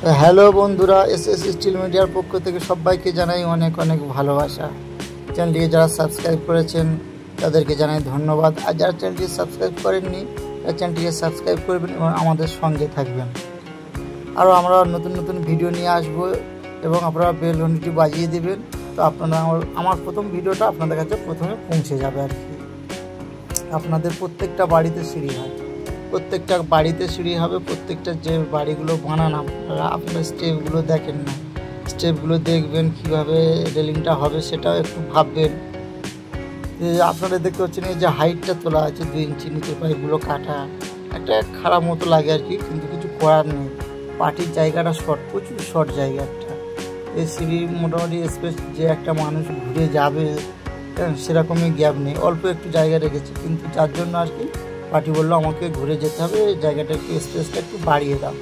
Hello বন্ধুরা, SS still মিডিয়ার পক্ষ থেকে সবাইকে জানাই অনেক অনেক ভালোবাসা। চ্যানেলটিকে যারা সাবস্ক্রাইব করেছেন তাদেরকে জানাই ধন্যবাদ। আর যারা চ্যানেলটি সাবস্ক্রাইব করেননি তারা চ্যানেলটিকে সাবস্ক্রাইব করবেন এবং আমাদের সঙ্গে থাকবেন। আরও আমরা নতুন নতুন ভিডিও নিয়ে আসবো এবং আপনারা বেল ঘন্টিটি বাজিয়ে দেবেন, তো আপনারা আমার প্রথম ভিডিওটা আপনাদের কাছে প্রথমে পৌঁছে যাবে আর কি। আপনাদের প্রত্যেকটা বাড়িতে সিঁড়ি হয়, প্রত্যেকটা বাড়িতে সিঁড়ি হবে। প্রত্যেকটা যে বাড়িগুলো বানান আপনারা স্টেপগুলো দেখেন না, স্টেপগুলো দেখবেন কীভাবে রেলিংটা হবে সেটাও একটু ভাববেন। আপনারা দেখতে পাচ্ছেন এই যে হাইটটা তোলা আছে 2 ইঞ্চি, নিচের পাইপগুলো কাটা, একটা খারাপ মতো লাগে আর কি, কিন্তু কিছু করার নেই। পার্টির জায়গাটা শর্ট, প্রচুর শর্ট জায়গা একটা। এই সিঁড়ি মোটামুটি স্পেস যে একটা মানুষ ঘুরে যাবে সেরকমই গ্যাপ নেই, অল্প একটু জায়গা রেখেছে, কিন্তু যার জন্য আর কি পার্টি বললো আমাকে ঘুরে যেতে হবে, জায়গাটা একটু স্পেসটা একটু বাড়িয়ে দাও,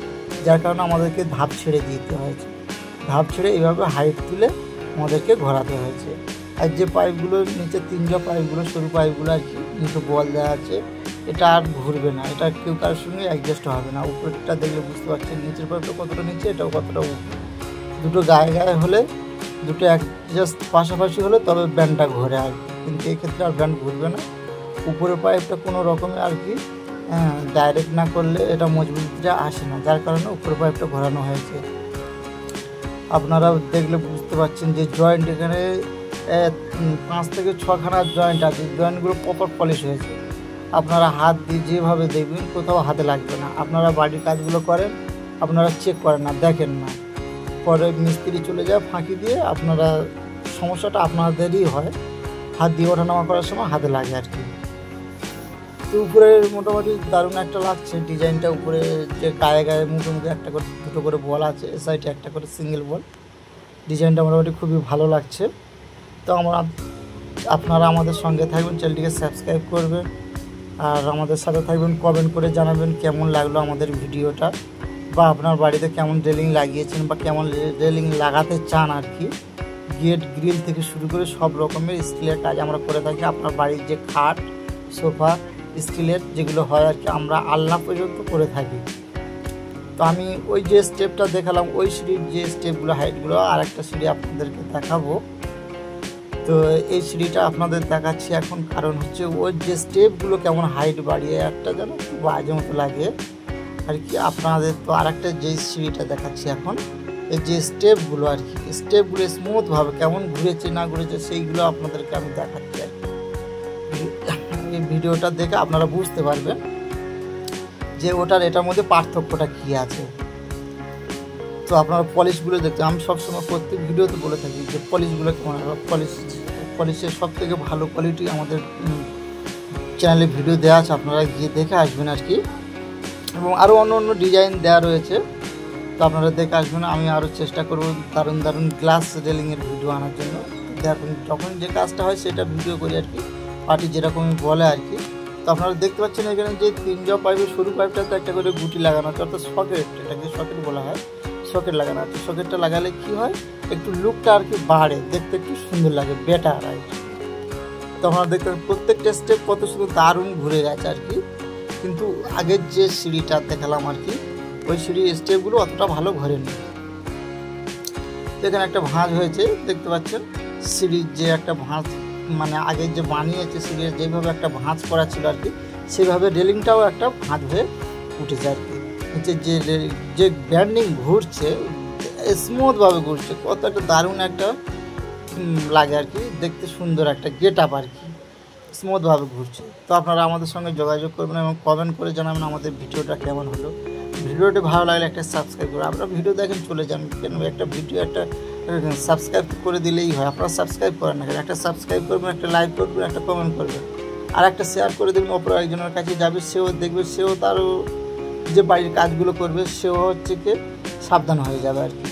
যার কারণে আমাদেরকে ধাপ ছেড়ে দিতে হয়েছে। ধাপ ছেড়ে এইভাবে হাইট তুলে আমাদেরকে ঘোরাতে হয়েছে। আর যে পাইপগুলো নিচে 3 পাইপগুলো, সরু পাইপগুলো আর কি নিচে বল দেওয়া আছে, এটা আর ঘুরবে না, এটা কেউ কারোর সঙ্গে অ্যাডজাস্ট হবে না। উপরটা দেখলে বুঝতে পারছেন নিচের পাইপটা কতটা নিচে, এটাও কতটা উপরে। দুটো গায়ে গায়ে হলে, দুটো জাস্ট পাশাপাশি হলে তবে ব্যান্ডটা ঘোরে আর কি, কিন্তু এক্ষেত্রে আর ব্যান্ড ঘুরবে না। উপরের পাইপটা কোনো রকমে আর কি ডাইরেক্ট না করলে এটা মজবুতিটা আসে না, যার কারণে উপরের পাইপটা ঘোরানো হয়েছে। আপনারা দেখলে বুঝতে পারছেন যে জয়েন্ট এখানে 5 থেকে 6খানা জয়েন্ট আছে, জয়েন্টগুলো প্রপার পলিশ হয়েছে। আপনারা হাত দিয়ে যেভাবে দেখবেন কোথাও হাতে লাগবে না। আপনারা বাড়ির কাজগুলো করেন, আপনারা চেক করেন না, দেখেন না, পরে মিস্ত্রি চলে যায় ফাঁকি দিয়ে, আপনারা সমস্যাটা আপনাদেরই হয়, হাত দিয়ে ওঠানামা করার সময় হাতে লাগে আর কি। তো উপরে মোটামুটি দারুণ একটা লাগছে ডিজাইনটা। উপরে যে গায়ে গায়ে মুখে মুখে একটা করে 2টো করে বল আছে, এ সাইডে একটা করে সিঙ্গেল বল, ডিজাইনটা মোটামুটি খুবই ভালো লাগছে। তো আপনারা আমাদের সঙ্গে থাকবেন, চ্যানেলটিকে সাবস্ক্রাইব করবেন আর আমাদের সাথে থাকবেন। কমেন্ট করে জানাবেন কেমন লাগলো আমাদের ভিডিওটা, বা আপনার বাড়িতে কেমন রেলিং লাগিয়েছেন বা কেমন রেলিং লাগাতে চান আর কি। গেট গ্রিল থেকে শুরু করে সব রকমের স্টিলের কাজ আমরা করে থাকি। আপনার বাড়ির যে খাট, সোফা, স্টিলের যেগুলো হয় আর কি, আমরা আলনা পর্যন্ত করে থাকি। তো আমি ওই যে স্টেপটা দেখালাম, ওই সিঁড়ির যে স্টেপগুলো হাইটগুলো, আর একটা সিঁড়ি আপনাদেরকে দেখাবো। তো এই সিঁড়িটা আপনাদের দেখাচ্ছি এখন, কারণ হচ্ছে ওই যে স্টেপগুলো কেমন হাইট বাড়িয়ে একটা যেন একটু বাজে মতো লাগে আর কি। আপনাদের তো আর একটা যে সিঁড়িটা দেখাচ্ছি এখন, এই যে স্টেপগুলো আর কি, স্টেপগুলো স্মুথভাবে কেমন ঘুরেছে না ঘুরেছে সেইগুলো আপনাদেরকে আমি দেখাচ্ছি আর কি। এই ভিডিওটা দেখে আপনারা বুঝতে পারবেন যে ওটার এটার মধ্যে পার্থক্যটা কী আছে। তো আপনারা পলিশগুলো দেখতে, আমি সবসময় প্রত্যেক ভিডিওতে বলে থাকি যে পলিশগুলো কেমন হবে। পলিশের সবথেকে ভালো কোয়ালিটি আমাদের চ্যানেলে ভিডিও দেওয়া আছে, আপনারা গিয়ে দেখে আসবেন আর কি। এবং আরও অন্য অন্য ডিজাইন দেওয়া রয়েছে, তো আপনারা দেখে আসবেন। আমি আরও চেষ্টা করব দারুণ দারুণ গ্লাস রেলিংয়ের ভিডিও আনার জন্য। দেখুন যখন যে কাজটা হয় সেটা ভিডিও করি আর কি, পার্টি যেরকমই বলে আর কি। তো আপনারা দেখতে পাচ্ছেন এখানে যে 3 পাইপের সরু পাইপটাতে একটা করে গুটি লাগানো আছে, অর্থাৎ সকেট, এটাকে সকেট বলা হয়, সকেট লাগানো আছে। সকেটটা লাগালে কি হয়, একটু লুকটা আর কি বাড়ে, দেখতে একটু সুন্দর লাগে, বেটার আর কি। তো আপনারা দেখতে প্রত্যেকটা স্টেপ কত সুন্দর দারুণ ঘুরে গেছে আর কি। কিন্তু আগের যে সিঁড়িটা দেখালাম আর কি, ওই সিঁড়ির স্টেপগুলো অতটা ভালো ঘোরেনি। এখানে একটা ভাঁজ হয়েছে দেখতে পাচ্ছেন, সিঁড়ির যে একটা ভাঁজ, মানে আগের যে বানিয়েছে সিঁড়ির যেভাবে একটা ভাঁজ করা ছিল আর কি, সেভাবে রেলিংটাও একটা ভাঁজ হয়ে উঠেছে আর কি। নিচে যে ব্যান্ডিং ঘুরছে, স্মুথভাবে ঘুরছে, কত একটা দারুণ একটা লাগে আর কি, দেখতে সুন্দর একটা গেট আপ আর কি, স্মুথভাবে ঘুরছে। তো আপনারা আমাদের সঙ্গে যোগাযোগ করবেন এবং কমেন্ট করে জানাবেন আমাদের ভিডিওটা কেমন হলো। ভিডিওটি ভালো লাগলে একটা সাবস্ক্রাইব করুন। আপনারা ভিডিও দেখেন চলে যান, কেন একটা ভিডিও একটা সাবস্ক্রাইব করে দিলেই হয়। আপনারা সাবস্ক্রাইব করেন না কেন, একটা সাবস্ক্রাইব করবেন, একটা লাইক করবেন, একটা কমেন্ট করবেন, আর একটা শেয়ার করে দেবেন। অপর একজনের কাছে যাবে, সেও দেখবে, সেও তারও যে বাড়ির কাজগুলো করবে সেও হচ্ছে কি সাবধান হয়ে যাবে আর কি।